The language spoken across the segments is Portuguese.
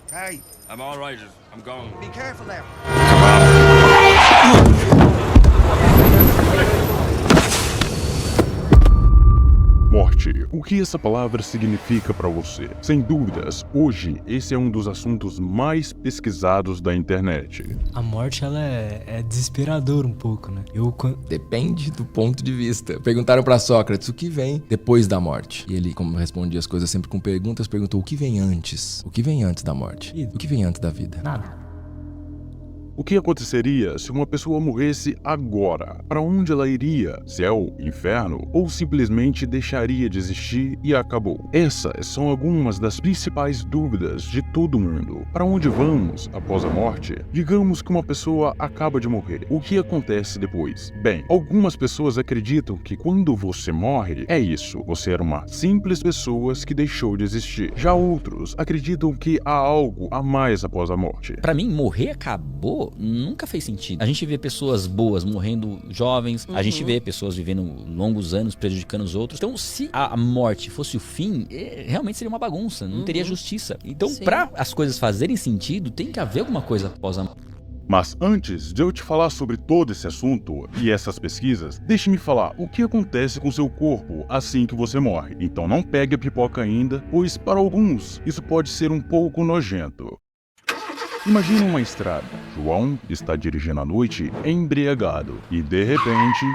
Hey, I'm all right. I'm going. be careful now. Morte. O que essa palavra significa para você? Sem dúvidas, hoje esse é um dos assuntos mais pesquisados da internet. A morte, ela é desesperadora um pouco, né? Depende do ponto de vista. Perguntaram pra Sócrates o que vem depois da morte. E ele, como respondia as coisas sempre com perguntas, perguntou o que vem antes? O que vem antes da morte? O que vem antes da vida? Nada. O que aconteceria se uma pessoa morresse agora? Para onde ela iria? Céu, inferno? Ou simplesmente deixaria de existir e acabou? Essas são algumas das principais dúvidas de todo mundo. Para onde vamos após a morte? Digamos que uma pessoa acaba de morrer. O que acontece depois? Bem, algumas pessoas acreditam que quando você morre, é isso. Você era uma simples pessoa que deixou de existir. Já outros acreditam que há algo a mais após a morte. Pra mim, morrer acabou nunca fez sentido. A gente vê pessoas boas morrendo jovens, a gente vê pessoas vivendo longos anos prejudicando os outros. Então, se a morte fosse o fim, realmente seria uma bagunça, não teria justiça. Então, pra as coisas fazerem sentido, tem que haver alguma coisa após a morte. Mas antes de eu te falar sobre todo esse assunto e essas pesquisas, deixe-me falar o que acontece com seu corpo assim que você morre. Então não pegue a pipoca ainda, pois para alguns isso pode ser um pouco nojento. Imagine uma estrada. João está dirigindo à noite embriagado e de repente...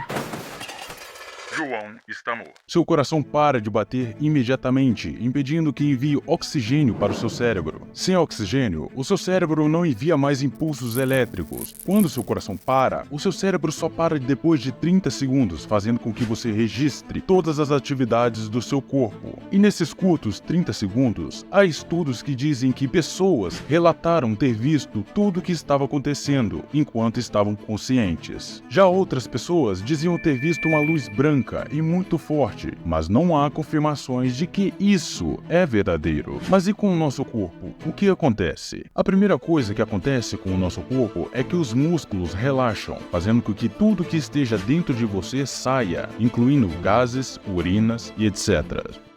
João está morto. Seu coração para de bater imediatamente, impedindo que envie oxigênio para o seu cérebro. Sem oxigênio, o seu cérebro não envia mais impulsos elétricos. Quando seu coração para, o seu cérebro só para depois de 30 segundos, fazendo com que você registre todas as atividades do seu corpo. E nesses curtos 30 segundos, há estudos que dizem que pessoas relataram ter visto tudo o que estava acontecendo enquanto estavam conscientes. Já outras pessoas diziam ter visto uma luz branca e muito forte, mas não há confirmações de que isso é verdadeiro. Mas e com o nosso corpo? O que acontece? A primeira coisa que acontece com o nosso corpo é que os músculos relaxam, fazendo com que tudo que esteja dentro de você saia, incluindo gases, urinas e etc.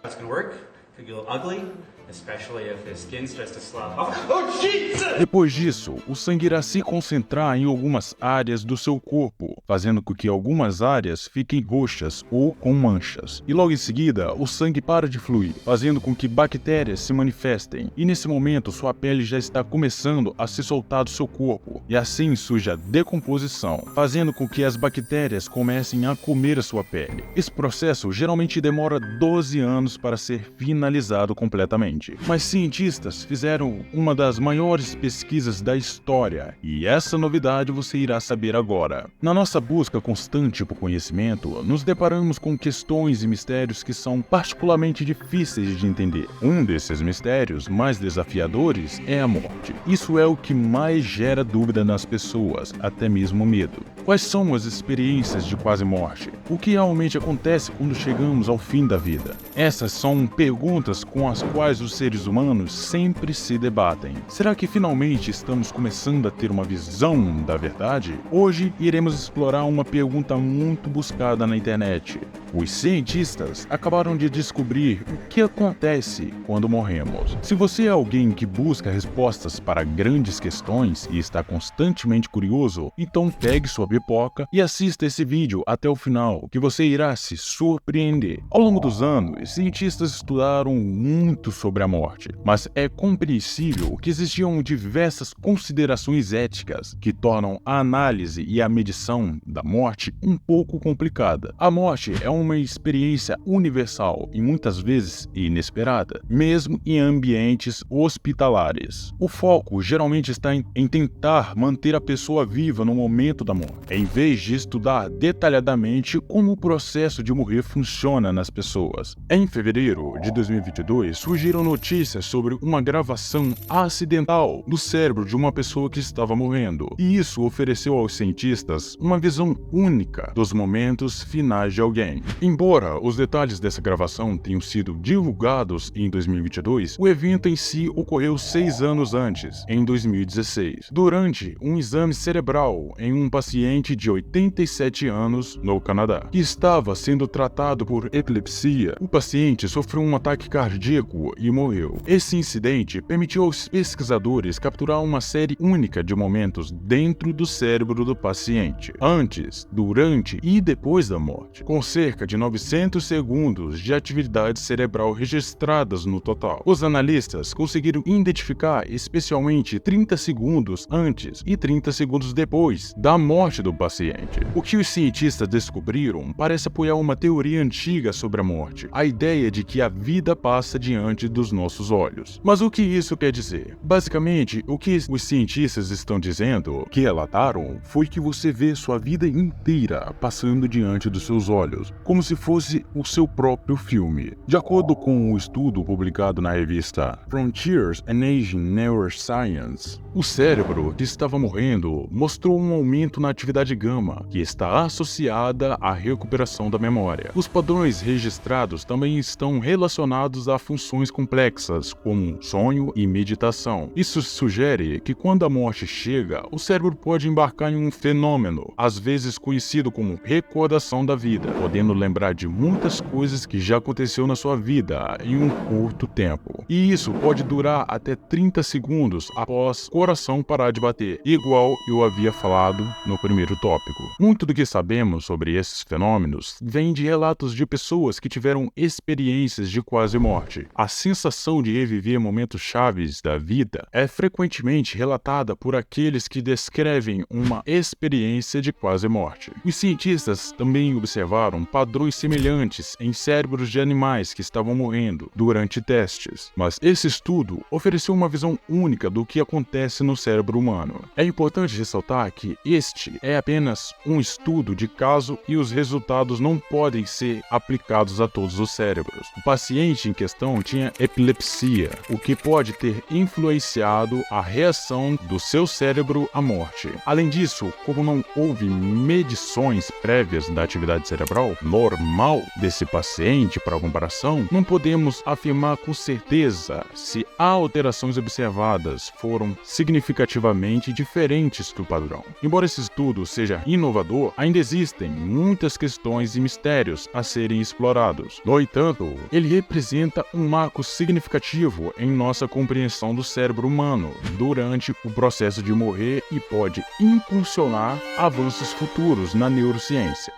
That's gonna work. Could get a little ugly, especially if his skin's just a slab. Oh, Jesus! Depois disso, o sangue irá se concentrar em algumas áreas do seu corpo, fazendo com que algumas áreas fiquem roxas ou com manchas. E logo em seguida, o sangue para de fluir, fazendo com que bactérias se manifestem. E nesse momento, sua pele já está começando a se soltar do seu corpo. E assim surge a decomposição, fazendo com que as bactérias comecem a comer a sua pele. Esse processo geralmente demora 12 anos para ser finalizado completamente. Mas cientistas fizeram uma das maiores pesquisas da história, e essa novidade você irá saber agora. Na nossa busca constante por conhecimento, nos deparamos com questões e mistérios que são particularmente difíceis de entender. Um desses mistérios mais desafiadores é a morte. Isso é o que mais gera dúvida nas pessoas, até mesmo medo. Quais são as experiências de quase morte? O que realmente acontece quando chegamos ao fim da vida? Essas são perguntas com as quais os seres humanos sempre se debatem. Será que finalmente estamos começando a ter uma visão da verdade? Hoje iremos explorar uma pergunta muito buscada na internet. Os cientistas acabaram de descobrir o que acontece quando morremos. Se você é alguém que busca respostas para grandes questões e está constantemente curioso, então pegue sua pipoca e assista esse vídeo até o final, que você irá se surpreender. Ao longo dos anos, cientistas estudaram muito sobre a morte, mas é compreensível que existiam diversas considerações éticas que tornam a análise e a medição da morte um pouco complicada. A morte é uma experiência universal e muitas vezes inesperada, mesmo em ambientes hospitalares. O foco geralmente está em tentar manter a pessoa viva no momento da morte, em vez de estudar detalhadamente como o processo de morrer funciona nas pessoas. Em fevereiro de 2022, surgiram notícias sobre uma gravação acidental do cérebro de uma pessoa que estava morrendo, e isso ofereceu aos cientistas uma visão única dos momentos finais de alguém. Embora os detalhes dessa gravação tenham sido divulgados em 2022, o evento em si ocorreu 6 anos antes, em 2016, durante um exame cerebral em um paciente paciente de 87 anos no Canadá, que estava sendo tratado por epilepsia. O paciente sofreu um ataque cardíaco e morreu. Esse incidente permitiu aos pesquisadores capturar uma série única de momentos dentro do cérebro do paciente, antes, durante e depois da morte, com cerca de 900 segundos de atividade cerebral registradas no total. Os analistas conseguiram identificar especialmente 30 segundos antes e 30 segundos depois da morte do paciente. O que os cientistas descobriram parece apoiar uma teoria antiga sobre a morte, a ideia de que a vida passa diante dos nossos olhos. Mas o que isso quer dizer? Basicamente, o que os cientistas estão dizendo, que relataram, foi que você vê sua vida inteira passando diante dos seus olhos, como se fosse o seu próprio filme. De acordo com um estudo publicado na revista Frontiers in Aging Neuroscience, o cérebro que estava morrendo mostrou um aumento na atividade gama, que está associada à recuperação da memória. Os padrões registrados também estão relacionados a funções complexas, como sonho e meditação. Isso sugere que quando a morte chega, o cérebro pode embarcar em um fenômeno, às vezes conhecido como recordação da vida, podendo lembrar de muitas coisas que já aconteceu na sua vida em um curto tempo. E isso pode durar até 30 segundos após o coração parar de bater, igual eu havia falado no primeiro tópico. Muito do que sabemos sobre esses fenômenos vem de relatos de pessoas que tiveram experiências de quase morte. A sensação de reviver momentos chaves da vida é frequentemente relatada por aqueles que descrevem uma experiência de quase morte. Os cientistas também observaram padrões semelhantes em cérebros de animais que estavam morrendo durante testes, mas esse estudo ofereceu uma visão única do que acontece no cérebro humano. É importante ressaltar que este é apenas um estudo de caso e os resultados não podem ser aplicados a todos os cérebros. O paciente em questão tinha epilepsia, o que pode ter influenciado a reação do seu cérebro à morte. Além disso, como não houve medições prévias da atividade cerebral normal desse paciente para comparação, não podemos afirmar com certeza se alterações observadas foram significativamente diferentes do padrão. Embora esse estudo seja inovador, ainda existem muitas questões e mistérios a serem explorados. No entanto, ele representa um marco significativo em nossa compreensão do cérebro humano durante o processo de morrer e pode impulsionar avanços futuros na neurociência.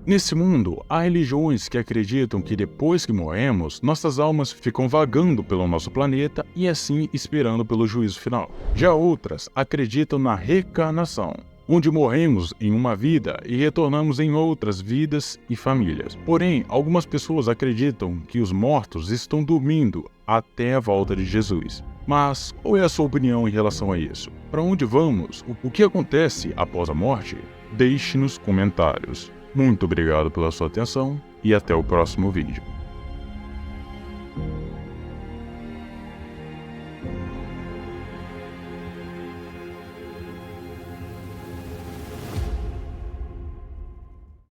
Nesse mundo, há religiões que acreditam que depois que morremos, nossas almas ficam vagando pelo nosso planeta e assim esperando pelo juízo final. Já outras acreditam na reencarnação, onde morremos em uma vida e retornamos em outras vidas e famílias. Porém, algumas pessoas acreditam que os mortos estão dormindo até a volta de Jesus. Mas qual é a sua opinião em relação a isso? Para onde vamos? O que acontece após a morte? Deixe nos comentários. Muito obrigado pela sua atenção e até o próximo vídeo.